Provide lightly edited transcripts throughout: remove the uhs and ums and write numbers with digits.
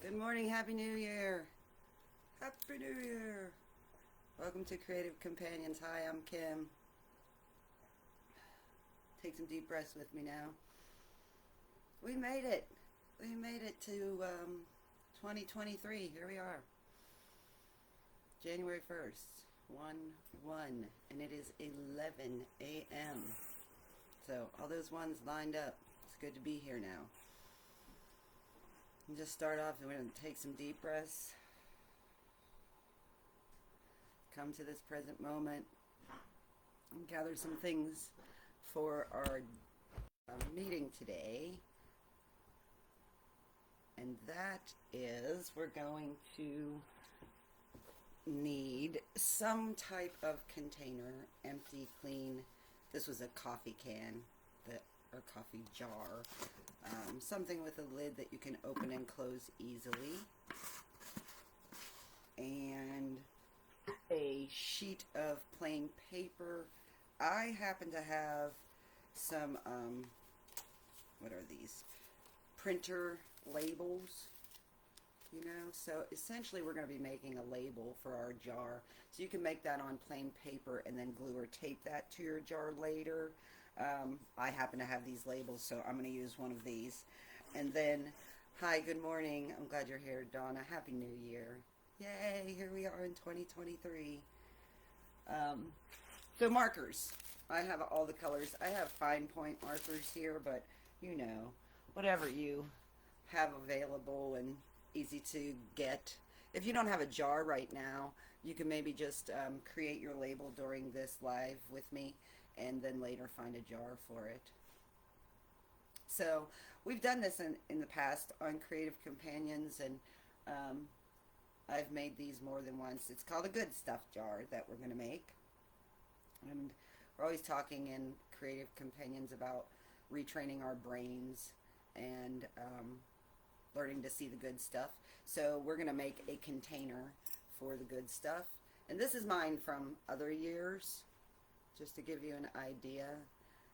Good morning, Happy New Year! Happy New Year! Welcome to Creative Companions. Hi, I'm Kim. Take some deep breaths with me now. We made it! We made it to 2023. Here we are. January 1st, 1 1, and it is 11 a.m. So, all those ones lined up. It's good to be here now. And just start off, and we're going to take some deep breaths. Come to this present moment and gather some things for our meeting today. And that is, we're going to need some type of container, empty, clean. This was a coffee can or coffee jar. Something with a lid that you can open and close easily. And a sheet of plain paper. I happen to have some, what are these? Printer labels, so essentially we're going to be making a label for our jar. So you can make that on plain paper and then glue or tape that to your jar later. I happen to have these labels, so I'm going to use one of these. And then, hi, good morning. I'm glad you're here, Donna. Happy New Year. Yay, here we are in 2023. So markers. I have all the colors. I have fine point markers here, but whatever you have available and easy to get. If you don't have a jar right now, you can maybe just create your label during this live with me and then later find a jar for it. So we've done this in the past on Creative Companions, and I've made these more than once. It's called a good stuff jar that we're going to make. And we're always talking in Creative Companions about retraining our brains and learning to see the good stuff. So we're going to make a container for the good stuff. And this is mine from other years, just to give you an idea.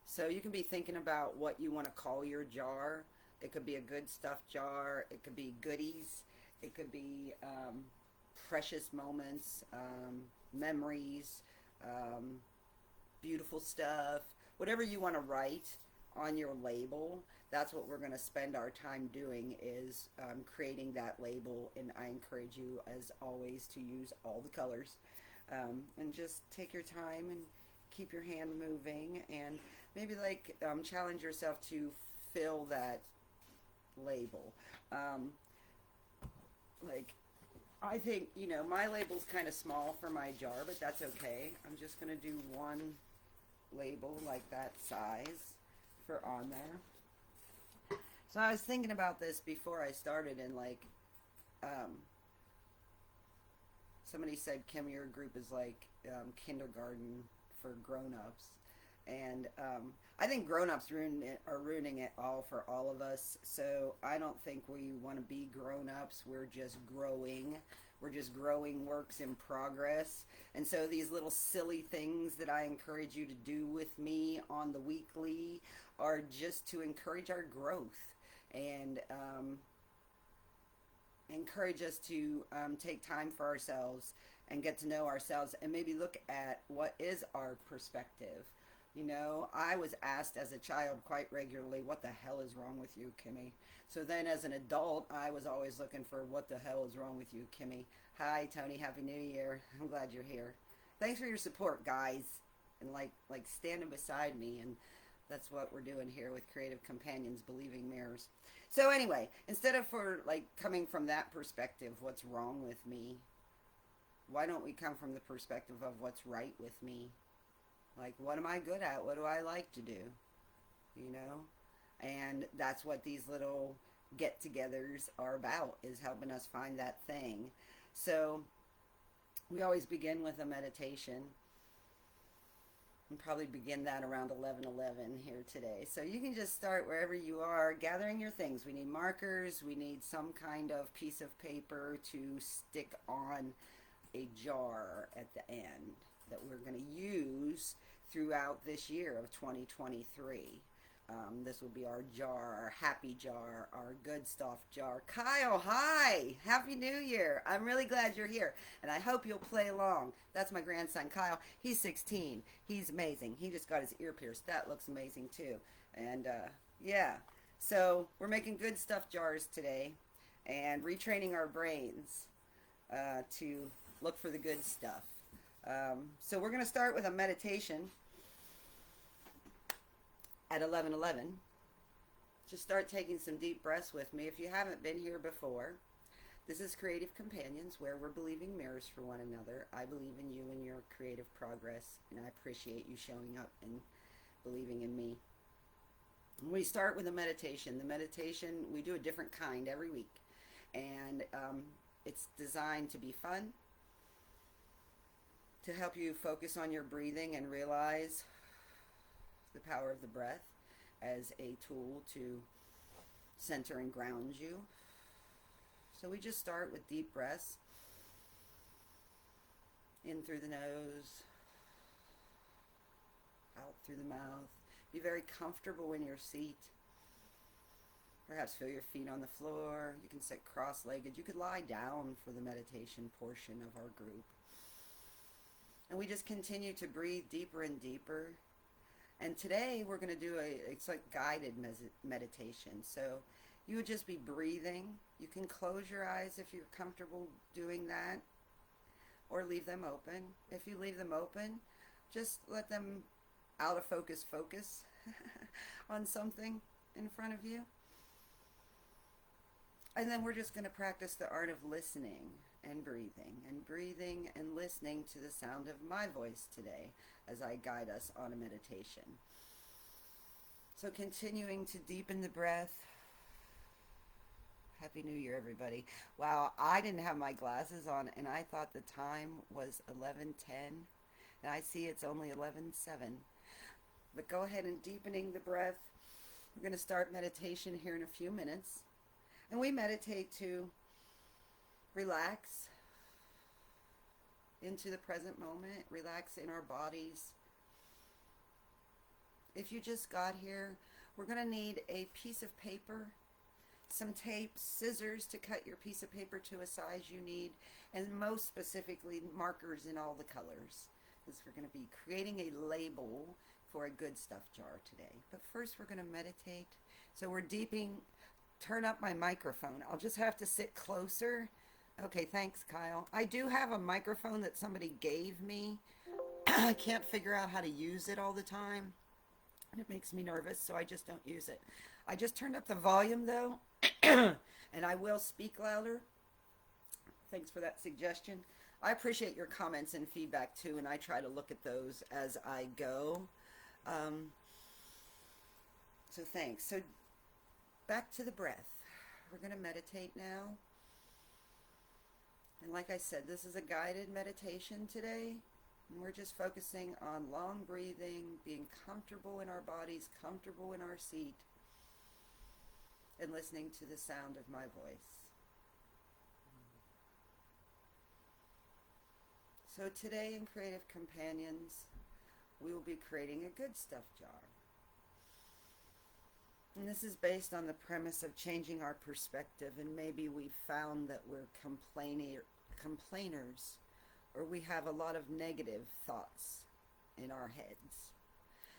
So you can be thinking about what you want to call your jar. It could be a good stuff jar. It could be goodies. It could be precious moments, memories, beautiful stuff, whatever you want to write on your label. That's what we're going to spend our time doing, is creating that label. And I encourage you, as always, to use all the colors and just take your time and keep your hand moving, and maybe challenge yourself to fill that label. I think, my label's kind of small for my jar, but that's okay. I'm just going to do one label like that size for on there. So I was thinking about this before I started, and somebody said, Kim, your group is like kindergarten for grown-ups. And I think grown-ups are ruining it all for all of us. So I don't think we want to be grown-ups. We're just growing. We're just growing works in progress. And so these little silly things that I encourage you to do with me on the weekly are just to encourage our growth and encourage us to take time for ourselves and get to know ourselves and maybe look at what is our perspective. I was asked as a child quite regularly, what the hell is wrong with you, Kimmy? So then as an adult, I was always looking for, what the hell is wrong with you, Kimmy? Hi, Tony. Happy New Year. I'm glad you're here. Thanks for your support, guys. And like standing beside me. And that's what we're doing here with Creative Companions, Believing Mirrors. So anyway, instead of coming from that perspective, what's wrong with me? Why don't we come from the perspective of what's right with me? What am I good at? What do I like to do? And that's what these little get-togethers are about, is helping us find that thing. So we always begin with a meditation. And probably begin that around 11:11 here today. So you can just start wherever you are, gathering your things. We need markers. We need some kind of piece of paper to stick on a jar at the end that we're going to use throughout this year of 2023. This will be our jar, our happy jar, our good stuff jar. Kyle, hi! Happy New Year! I'm really glad you're here, and I hope you'll play along. That's my grandson, Kyle. He's 16. He's amazing. He just got his ear pierced. That looks amazing, too. And, yeah. So, we're making good stuff jars today and retraining our brains to look for the good stuff. So, we're going to start with a meditation at 11:11. Just start taking some deep breaths with me. If you haven't been here before, this is Creative Companions, where we're believing mirrors for one another. I believe in you and your creative progress, and I appreciate you showing up and believing in me. We start with a meditation. The meditation, we do a different kind every week, and it's designed to be fun, to help you focus on your breathing and realize the power of the breath as a tool to center and ground you. So we just start with deep breaths in through the nose, out through the mouth. Be very comfortable in your seat. Perhaps feel your feet on the floor. You can sit cross-legged. You could lie down for the meditation portion of our group. And we just continue to breathe deeper and deeper. And today we're going to do it's like guided meditation. So you would just be breathing. You can close your eyes if you're comfortable doing that, or leave them open. If you leave them open, just let them out of focus on something in front of you. And then we're just going to practice the art of listening and breathing and listening to the sound of my voice today as I guide us on a meditation. So continuing to deepen the breath. Happy New Year, everybody. Wow, I didn't have my glasses on and I thought the time was 11:10, and I see it's only 11:07. But go ahead and deepening the breath. We're going to start meditation here in a few minutes. And we meditate to relax into the present moment, relax in our bodies. If you just got here, we're going to need a piece of paper, some tape, scissors to cut your piece of paper to a size you need, and most specifically markers in all the colors, because we're going to be creating a label for a good stuff jar today. But first we're going to meditate. So we're turn up my microphone. I'll just have to sit closer. Okay, thanks, Kyle. I do have a microphone that somebody gave me. I can't figure out how to use it all the time. It makes me nervous, so I just don't use it. I just turned up the volume, though, and I will speak louder. Thanks for that suggestion. I appreciate your comments and feedback, too, and I try to look at those as I go. So thanks. So back to the breath. We're going to meditate now. And like I said, this is a guided meditation today. And we're just focusing on long breathing, being comfortable in our bodies, comfortable in our seat, and listening to the sound of my voice. So today in Creative Companions, we will be creating a good stuff jar. And this is based on the premise of changing our perspective, and maybe we've found that we're complainers, or we have a lot of negative thoughts in our heads.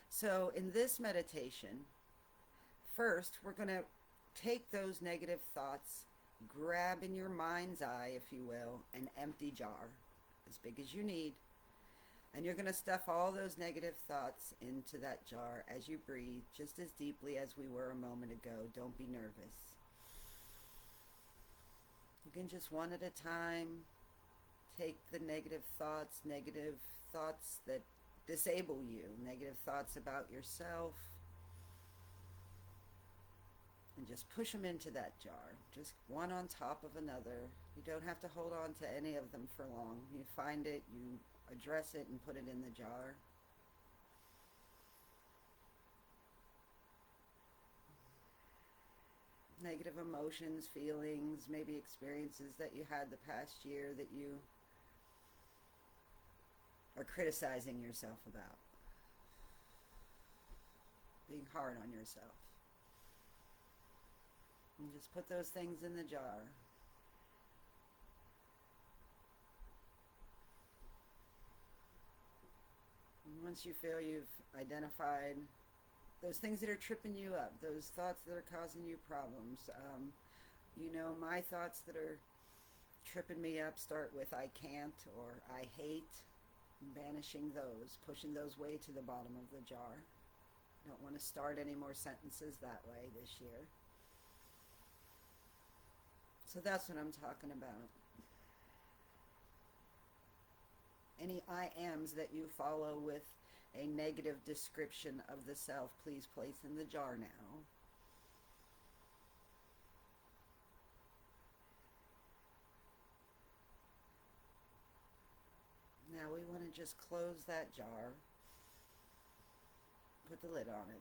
So in this meditation, first we're going to take those negative thoughts, grab in your mind's eye, if you will, an empty jar, as big as you need, and you're going to stuff all those negative thoughts into that jar as you breathe, just as deeply as we were a moment ago. Don't be nervous. You can just one at a time take the negative thoughts that disable you, negative thoughts about yourself, and just push them into that jar, just one on top of another. You don't have to hold on to any of them for long. You find it, you address it, and put it in the jar. Negative emotions, feelings, maybe experiences that you had the past year that you are criticizing yourself about. being hard on yourself. And just put those things in the jar. And once you feel you've identified those things that are tripping you up, those thoughts that are causing you problems, you know, my thoughts that are tripping me up start with I can't or I hate. Banishing those, pushing those way to the bottom of the jar. Don't want to start any more sentences that way this year. So that's what I'm talking about. Any I ams that you follow with a negative description of the self, please place in the jar now. Now we want to just close that jar. Put the lid on it.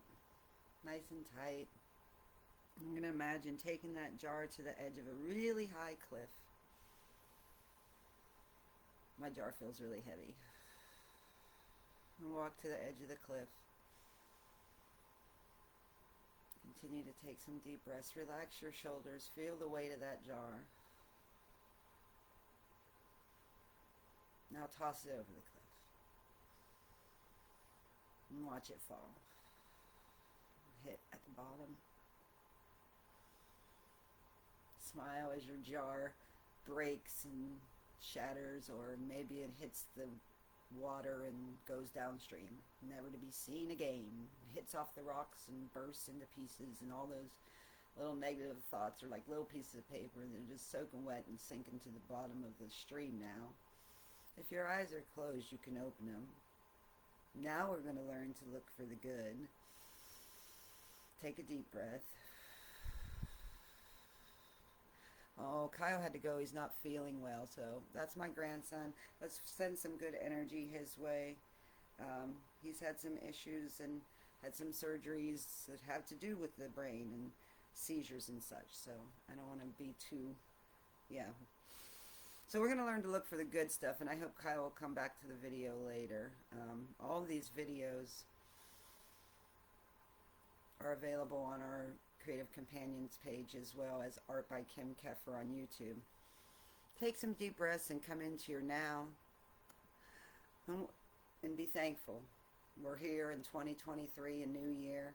Nice and tight. I'm going to imagine taking that jar to the edge of a really high cliff. My jar feels really heavy. And walk to the edge of the cliff. Continue to take some deep breaths. Relax your shoulders. Feel the weight of that jar. Now toss it over the cliff. And watch it fall. Hit at the bottom. Smile as your jar breaks and shatters, or maybe it hits the water and goes downstream, never to be seen again. Hits off the rocks and bursts into pieces, and all those little negative thoughts are like little pieces of paper. They're just soaking wet and sinking to the bottom of the stream now. If your eyes are closed, you can open them. Now we're going to learn to look for the good. Take a deep breath. Oh, Kyle had to go. He's not feeling well, so that's my grandson. Let's send some good energy his way. He's had some issues and had some surgeries that have to do with the brain and seizures and such, so I don't want to be too, yeah. So we're going to learn to look for the good stuff, and I hope Kyle will come back to the video later. All of these videos are available on our Creative Companions page, as well as Art by Kim Keffer on YouTube. Take some deep breaths and come into your now and be thankful. We're here in 2023, a new year.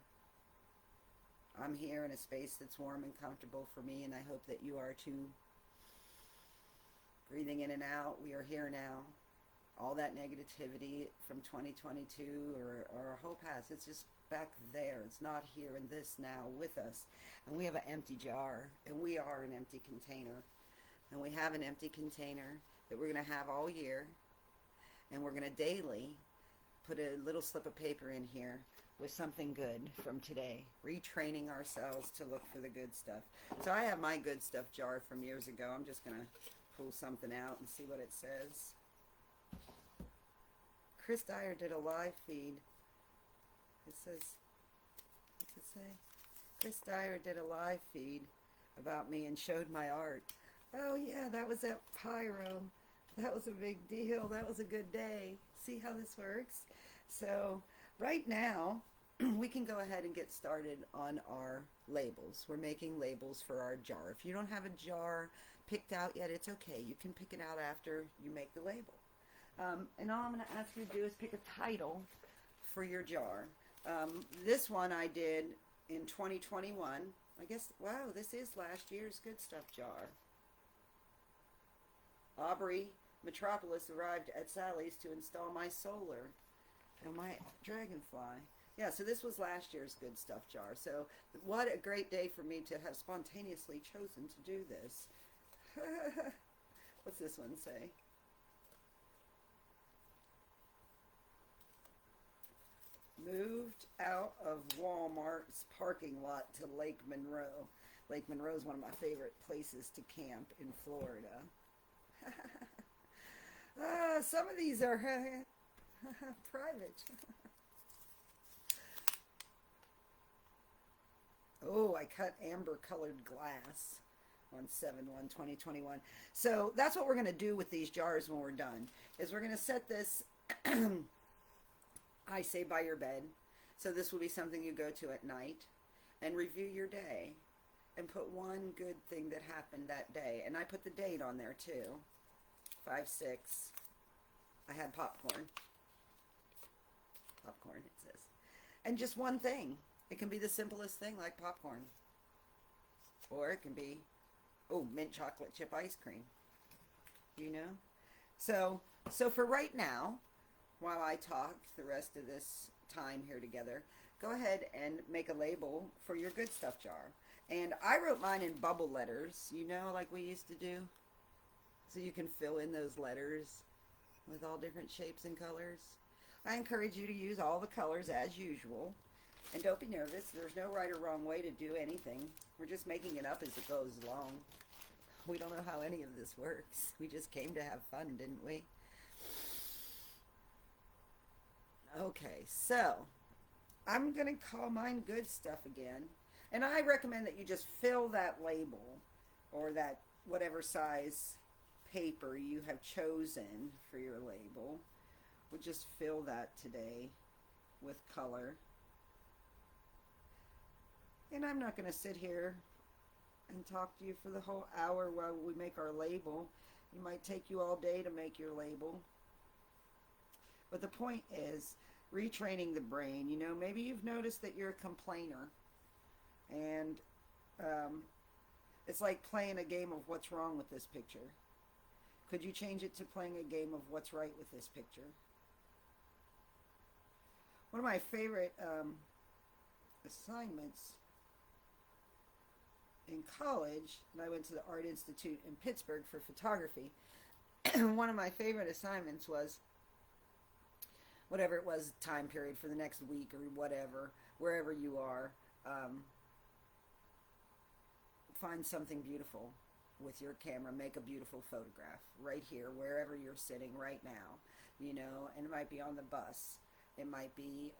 I'm here in a space that's warm and comfortable for me, and I hope that you are too. Breathing in and out, we are here now. All that negativity from 2022 or our whole past, it's just back there. It's not here in this now with us. And we have an empty jar, and we are an empty container. And we have an empty container that we're going to have all year. And we're going to daily put a little slip of paper in here with something good from today. Retraining ourselves to look for the good stuff. So I have my good stuff jar from years ago. I'm just going to pull something out and see what it says. Chris Dyer did a live feed. It says, what's it say? Chris Dyer did a live feed about me and showed my art. Oh yeah, that was at Pyro. That was a big deal. That was a good day. See how this works? So right now, we can go ahead and get started on our labels. We're making labels for our jar. If you don't have a jar picked out yet, it's okay. You can pick it out after you make the label. And all I'm going to ask you to do is pick a title for your jar. This one I did in 2021. I guess, wow, this is last year's Good Stuff jar. Aubrey Metropolis arrived at Sally's to install my solar and my dragonfly. Yeah, so this was last year's Good Stuff jar. So what a great day for me to have spontaneously chosen to do this. What's this one say? Moved out of Walmart's parking lot to Lake Monroe. Lake Monroe is one of my favorite places to camp in Florida. Some of these are private. Oh, I cut amber colored glass on 7/1/2021. So that's what we're going to do with these jars when we're done, is we're going to set this I say by your bed. So this will be something you go to at night and review your day and put one good thing that happened that day. And I put the date on there too. 5/6. I had popcorn. Popcorn, it says. And just one thing. It can be the simplest thing like popcorn. Or it can be, oh, mint chocolate chip ice cream. You know? So for right now, while I talk the rest of this time here together, go ahead and make a label for your good stuff jar. And I wrote mine in bubble letters, you know, like we used to do. So you can fill in those letters with all different shapes and colors. I encourage you to use all the colors as usual. And don't be nervous. There's no right or wrong way to do anything. We're just making it up as it goes along. We don't know how any of this works. We just came to have fun, didn't we? Okay, so I'm going to call mine good stuff again. And I recommend that you just fill that label or that whatever size paper you have chosen for your label. We'll just fill that today with color. And I'm not going to sit here and talk to you for the whole hour while we make our label. It might take you all day to make your label. But the point is retraining the brain. You know, maybe you've noticed that you're a complainer. And it's like playing a game of what's wrong with this picture. Could you change it to playing a game of what's right with this picture? One of my favorite assignments in college, and I went to the Art Institute in Pittsburgh for photography. One of my favorite assignments was, whatever it was, time period for the next week or whatever, wherever you are, find something beautiful with your camera. Make a beautiful photograph right here, wherever you're sitting right now, you know, and it might be on the bus. It might be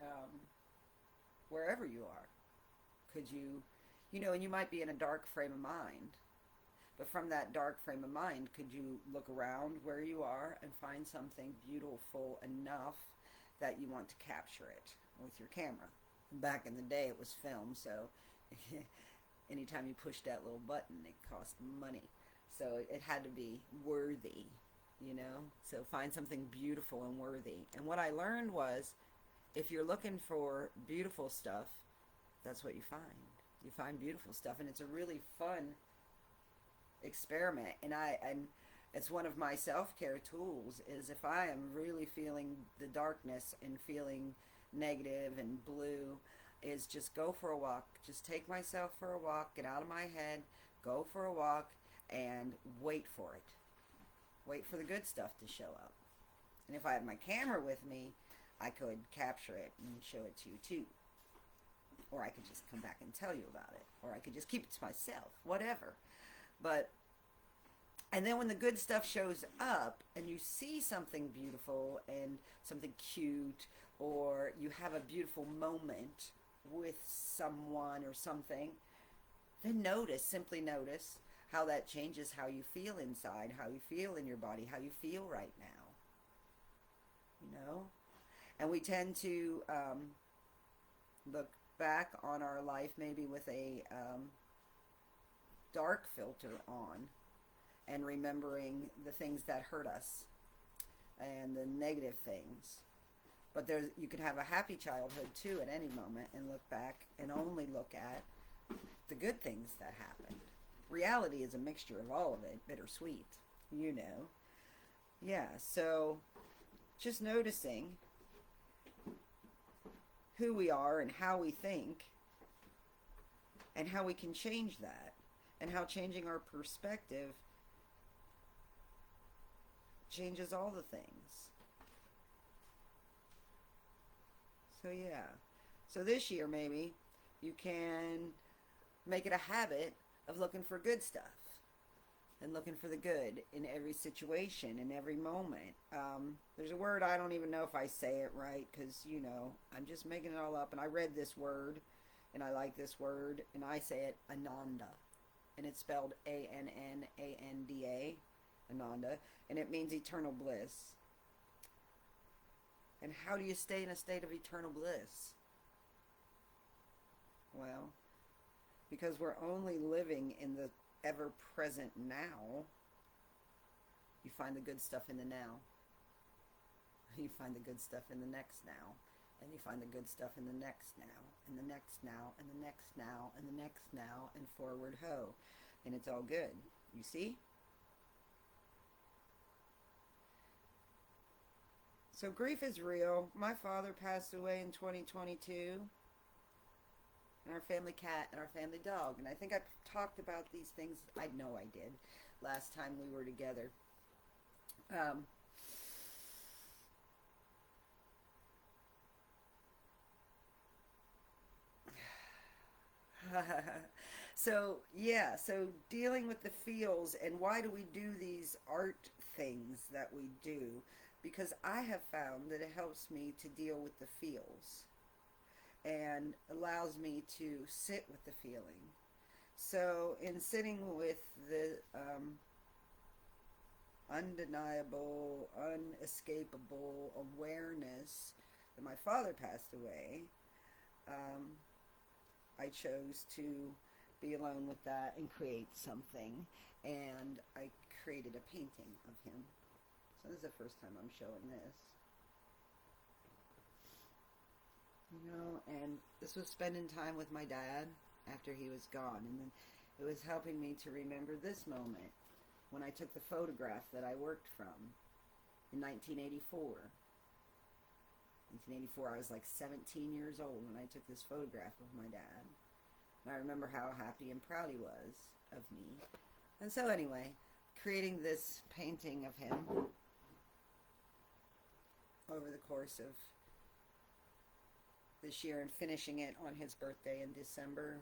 wherever you are. Could you, you know, and you might be in a dark frame of mind. But from that dark frame of mind, could you look around where you are and find something beautiful enough that you want to capture it with your camera? Back in the day, it was film, so anytime you pushed that little button, it cost money. So it had to be worthy, you know? So find something beautiful and worthy. And what I learned was, if you're looking for beautiful stuff, that's what you find. You find beautiful stuff, and it's a really fun experiment. And it's one of my self-care tools, is if I am really feeling the darkness and feeling negative and blue, is just go for a walk. Just take myself for a walk, get out of my head, go for a walk, and wait for it. Wait for the good stuff to show up. And if I have my camera with me, I could capture it and show it to you too. Or I could just come back and tell you about it. Or I could just keep it to myself. Whatever. But, and then when the good stuff shows up and you see something beautiful and something cute, or you have a beautiful moment with someone or something, then notice, simply notice how that changes how you feel inside, how you feel in your body, how you feel right now. You know? And we tend to look back on our life maybe with a dark filter on, and remembering the things that hurt us and the negative things. But you can have a happy childhood too at any moment and look back and only look at the good things that happened. Reality is a mixture of all of it, bittersweet, you know. Yeah, so just noticing who we are and how we think and how we can change that, and how changing our perspective changes all the things. So yeah, so this year maybe you can make it a habit of looking for good stuff and looking for the good in every situation, in every moment. There's a word, I don't even know if I say it right, because, you know, I'm just making it all up, and I read this word and I like this word, and I say it, Ananda, and it's spelled A-N-N-A-N-D-A, Ananda, and it means eternal bliss. And how do you stay in a state of eternal bliss? Well, because we're only living in the ever-present now, you find the good stuff in the now. You find the good stuff in the next now. And you find the good stuff in the next now, and the next now, and the next now, and the next now, and forward ho. And it's all good. You see? So grief is real. My father passed away in 2022. And our family cat and our family dog. And I think I talked about these things. I know I did last time we were together. So yeah, so dealing with the feels, and why do we do these art things that we do? Because I have found that it helps me to deal with the feels and allows me to sit with the feeling. So in sitting with the undeniable, unescapable awareness that my father passed away, I chose to be alone with that and create something. And I created a painting of him. So this is the first time I'm showing this. You know, and this was spending time with my dad after he was gone. And then it was helping me to remember this moment when I took the photograph that I worked from in 1984. 1984, I was like 17 years old when I took this photograph of my dad. And I remember how happy and proud he was of me. And so anyway, creating this painting of him over the course of this year and finishing it on his birthday in December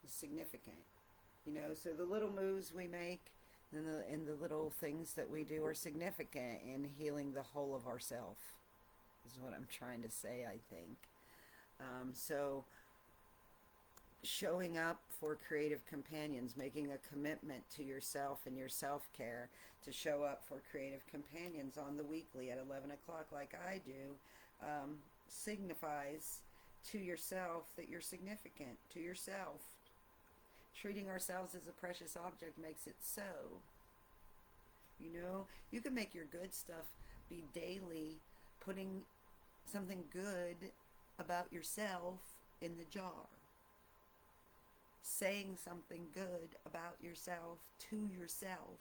is significant. You know, so the little moves we make and the little things that we do are significant in healing the whole of ourself, is what I'm trying to say, I think. So showing up for creative companions, making a commitment to yourself and your self-care to show up for creative companions on the weekly at 11 o'clock like I do, signifies to yourself that you're significant to yourself. Treating ourselves as a precious object makes it so. You know, you can make your good stuff be daily putting something good about yourself in the jar. Saying something good about yourself to yourself.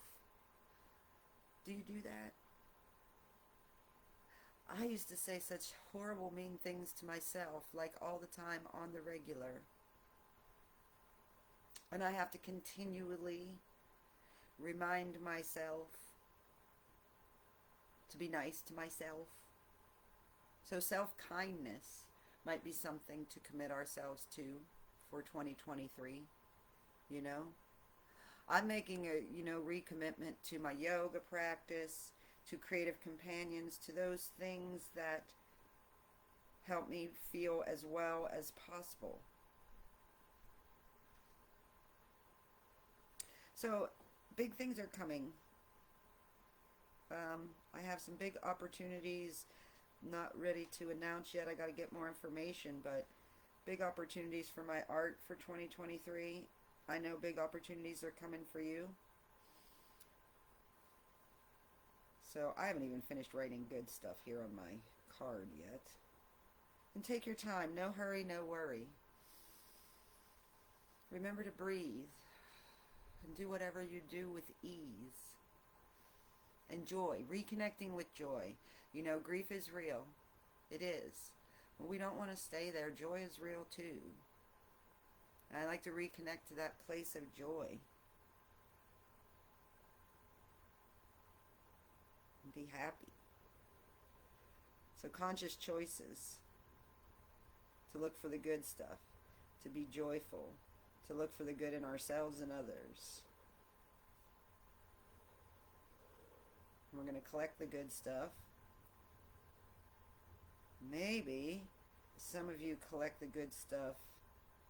Do you do that? I used to say such horrible, mean things to myself, like all the time on the regular. And I have to continually remind myself to be nice to myself. So self-kindness might be something to commit ourselves to for 2023, you know. I'm making a, recommitment to my yoga practice, to creative companions, to those things that help me feel as well as possible. So, big things are coming. I have some big opportunities, not ready to announce yet. I got to get more information, but big opportunities for my art for 2023. I know big opportunities are coming for you. So I haven't even finished writing good stuff here on my card yet. And take your time. No hurry, no worry. Remember to breathe. And do whatever you do with ease. And joy. Reconnecting with joy. You know, grief is real. It is. But we don't want to stay there. Joy is real too. And I like to reconnect to that place of joy. And be happy. So conscious choices. To look for the good stuff. To be joyful. To look for the good in ourselves and others. We're going to collect the good stuff. Maybe some of you collect the good stuff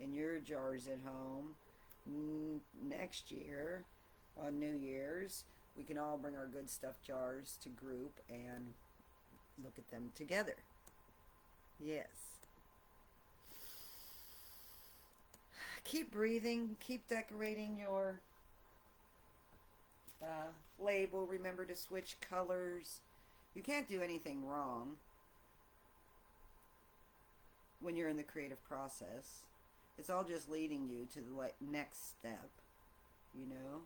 in your jars at home. Next year, on New Year's, we can all bring our good stuff jars to group and look at them together. Yes. keep breathing. Keep decorating your label. Remember to switch colors. You can't do anything wrong when you're in the creative process. It's all just leading you to the next step, you know?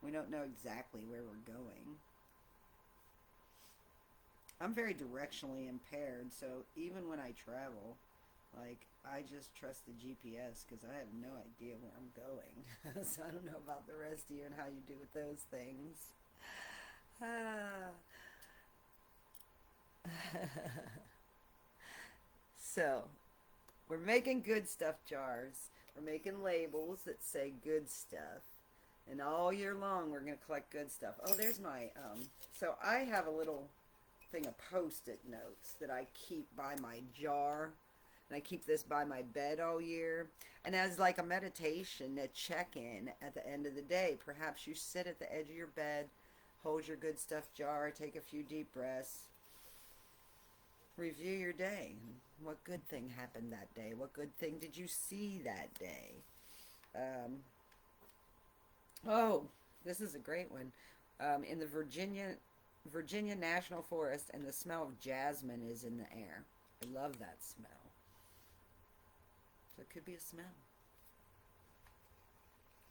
We don't know exactly where we're going. I'm very directionally impaired, so even when I travel, like, I just trust the GPS because I have no idea where I'm going. So I don't know about the rest of you and how you do with those things. Ah. So, we're making good stuff jars. We're making labels that say good stuff. And all year long, we're going to collect good stuff. Oh, there's my, so I have a little thing of Post-it notes that I keep by my jar. And I keep this by my bed all year. And as like a meditation, a check-in at the end of the day, perhaps you sit at the edge of your bed, hold your good stuff jar, take a few deep breaths, review your day. What good thing happened that day? What good thing did you see that day? Oh, this is a great one. In the Virginia National Forest, and the smell of jasmine is in the air. I love that smell. So it could be a smell.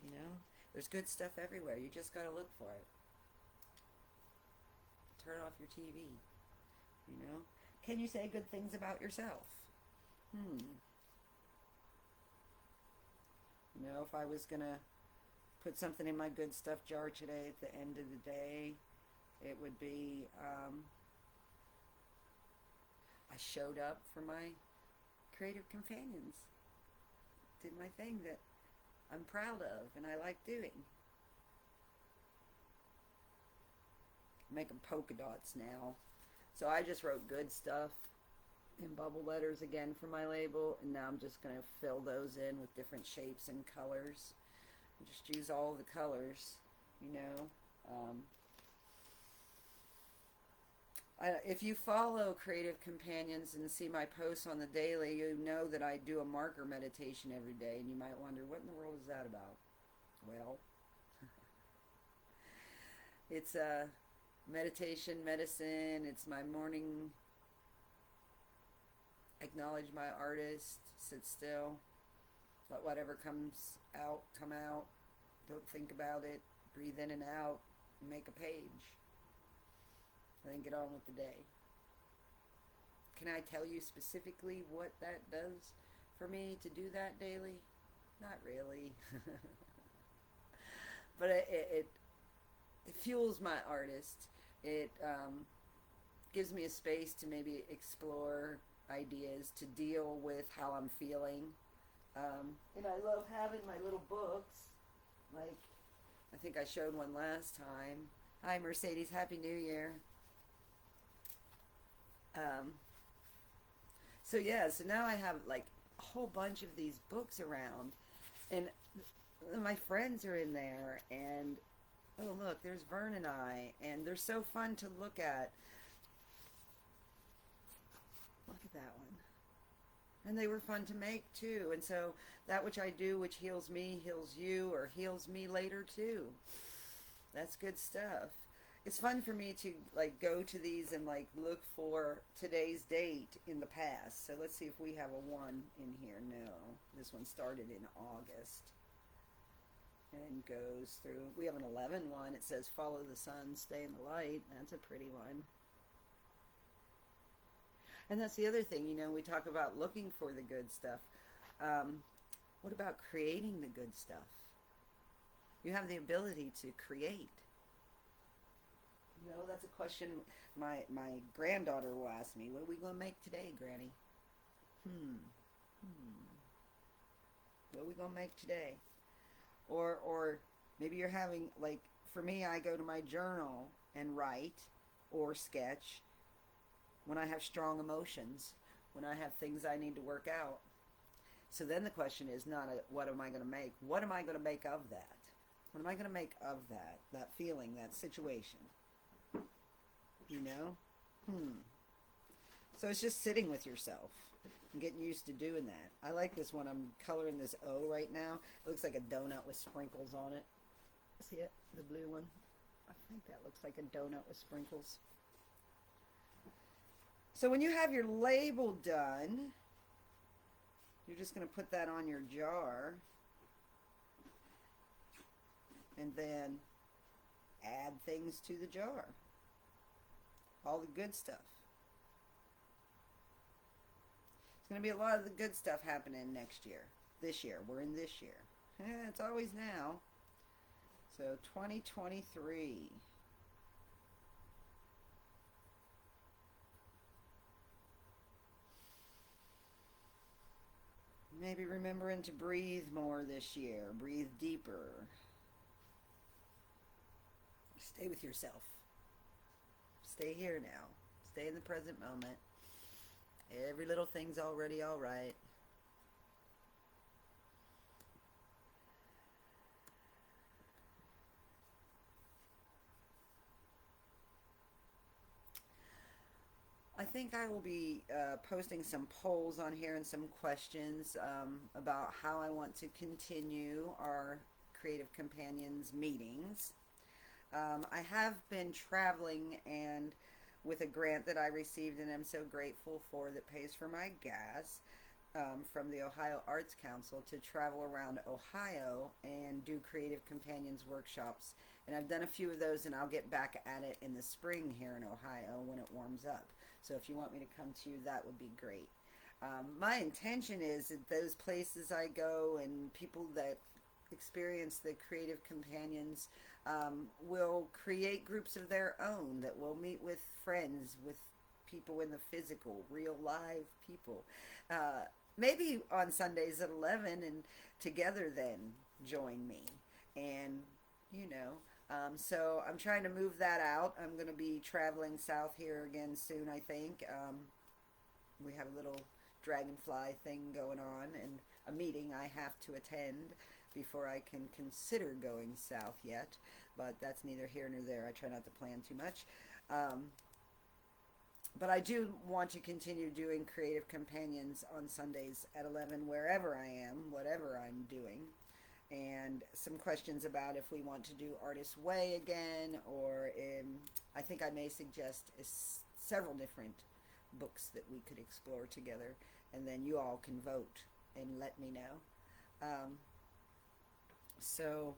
You know? There's good stuff everywhere. You just gotta look for it. Turn off your TV. You know? Can you say good things about yourself? You know, if I was gonna put something in my good stuff jar today at the end of the day, it would be, I showed up for my creative companions. Did my thing that I'm proud of and I like doing. Make them polka dots now. So I just wrote good stuff in bubble letters again for my label, and now I'm just going to fill those in with different shapes and colors. Just use all the colors, you know. If you follow Creative Companions and see my posts on the daily, you know that I do a marker meditation every day, and you might wonder, what in the world is that about? Well, it's a meditation, medicine. It's my morning. Acknowledge my artist. Sit still. Let whatever comes out come out. Don't think about it. Breathe in and out. Make a page. And then get on with the day. Can I tell you specifically what that does for me to do that daily? Not really. But it fuels my artist. It gives me a space to maybe explore ideas, to deal with how I'm feeling. And I love having my little books. Like, I think I showed one last time. Hi, Mercedes. Happy New Year. So yeah, so now I have like a whole bunch of these books around, and my friends are in there, and oh look, there's Vern and I, and they're so fun to look at. Look at that one. And they were fun to make too, and so that which I do, which heals me, heals you, or heals me later too. That's good stuff. It's fun for me to like go to these and like look for today's date in the past. So let's see if we have a 1 in here. No, this one started in August and goes through. We have an 11 one. It says follow the sun, stay in the light. That's a pretty one. And that's the other thing, you know, we talk about looking for the good stuff. What about creating the good stuff? You have the ability to create. You know, that's a question my granddaughter will ask me. What are we going to make today, Granny? What are we going to make today? Or maybe you're having, like, for me, I go to my journal and write or sketch when I have strong emotions, when I have things I need to work out. So then the question is not what am I going to make? What am I going to make of that? What am I going to make of that feeling, that situation? You know? So it's just sitting with yourself. I'm getting used to doing that. I like this one. I'm coloring this O right now. It looks like a donut with sprinkles on it. See it? The blue one? I think that looks like a donut with sprinkles. So when you have your label done, you're just going to put that on your jar and then add things to the jar. All the good stuff. It's going to be a lot of the good stuff happening next year. This year. We're in this year. It's always now. So 2023. Maybe remembering to breathe more this year. Breathe deeper. Stay with yourself. Stay here now. Stay in the present moment. Every little thing's already all right. I think I will be posting some polls on here and some questions about how I want to continue our Creative Companions meetings. I have been traveling and with a grant that I received and I'm so grateful for that pays for my gas from the Ohio Arts Council to travel around Ohio and do Creative Companions workshops. And I've done a few of those and I'll get back at it in the spring here in Ohio when it warms up. So if you want me to come to you, that would be great. My intention is that those places I go and people that experience the Creative Companions will create groups of their own that will meet with friends, with people in the physical, real live people. Maybe on Sundays at 11 and together then join me. And, you know, so I'm trying to move that out. I'm going to be traveling south here again soon, I think. We have a little dragonfly thing going on and a meeting I have to attend before I can consider going south yet. But that's neither here nor there. I try not to plan too much. But I do want to continue doing Creative Companions on Sundays at 11 wherever I am, whatever I'm doing. And some questions about if we want to do Artist's Way again, or I think I may suggest several different books that we could explore together, and then you all can vote and let me know. So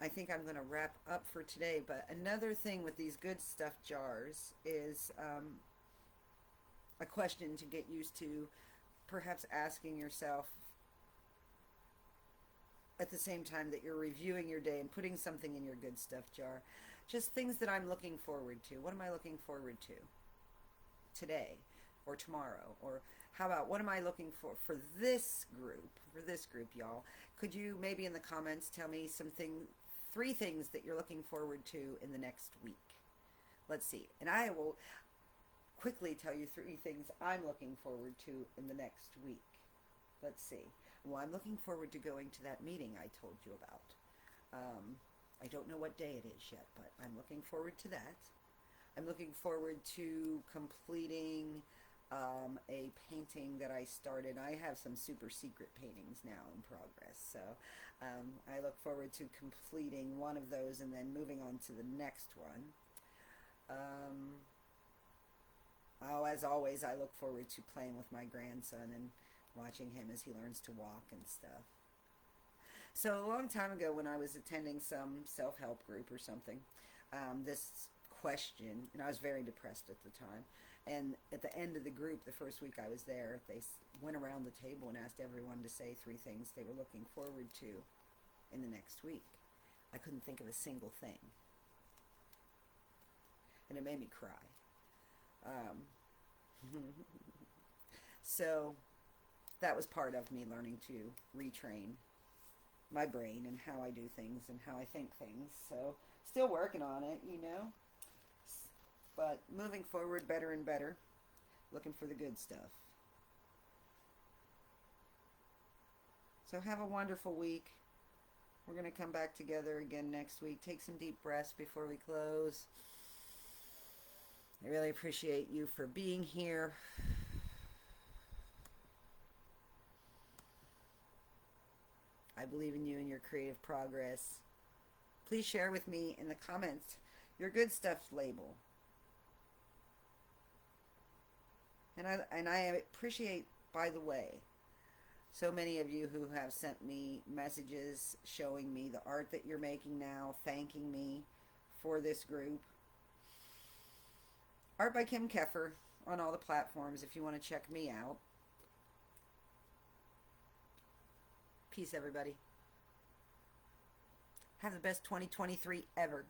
I think I'm going to wrap up for today, but another thing with these good stuff jars is a question to get used to, perhaps asking yourself at the same time that you're reviewing your day and putting something in your good stuff jar. Just things that I'm looking forward to. What am I looking forward to today or tomorrow? Or how about what am I looking for this group? For this group, y'all. Could you maybe in the comments tell me three things that you're looking forward to in the next week? Let's see. And I will quickly tell you three things I'm looking forward to in the next week. Let's see. Well, I'm looking forward to going to that meeting I told you about. I don't know what day it is yet, but I'm looking forward to that. I'm looking forward to completing a painting that I started. I have some super secret paintings now in progress, so I look forward to completing one of those and then moving on to the next one. As always, I look forward to playing with my grandson and watching him as he learns to walk and stuff. So a long time ago when I was attending some self-help group or something, this question, and I was very depressed at the time, and at the end of the group, the first week I was there, they went around the table and asked everyone to say three things they were looking forward to in the next week. I couldn't think of a single thing. And it made me cry. So that was part of me learning to retrain my brain and how I do things and how I think things. So still working on it, you know. But moving forward better and better. Looking for the good stuff. So have a wonderful week. We're going to come back together again next week. Take some deep breaths before we close. I really appreciate you for being here. I believe in you and your creative progress. Please share with me in the comments your good stuff label. And I appreciate, by the way, so many of you who have sent me messages showing me the art that you're making now, thanking me for this group. Art by Kim Keffer on all the platforms if you want to check me out. Peace, everybody. Have the best 2023 ever.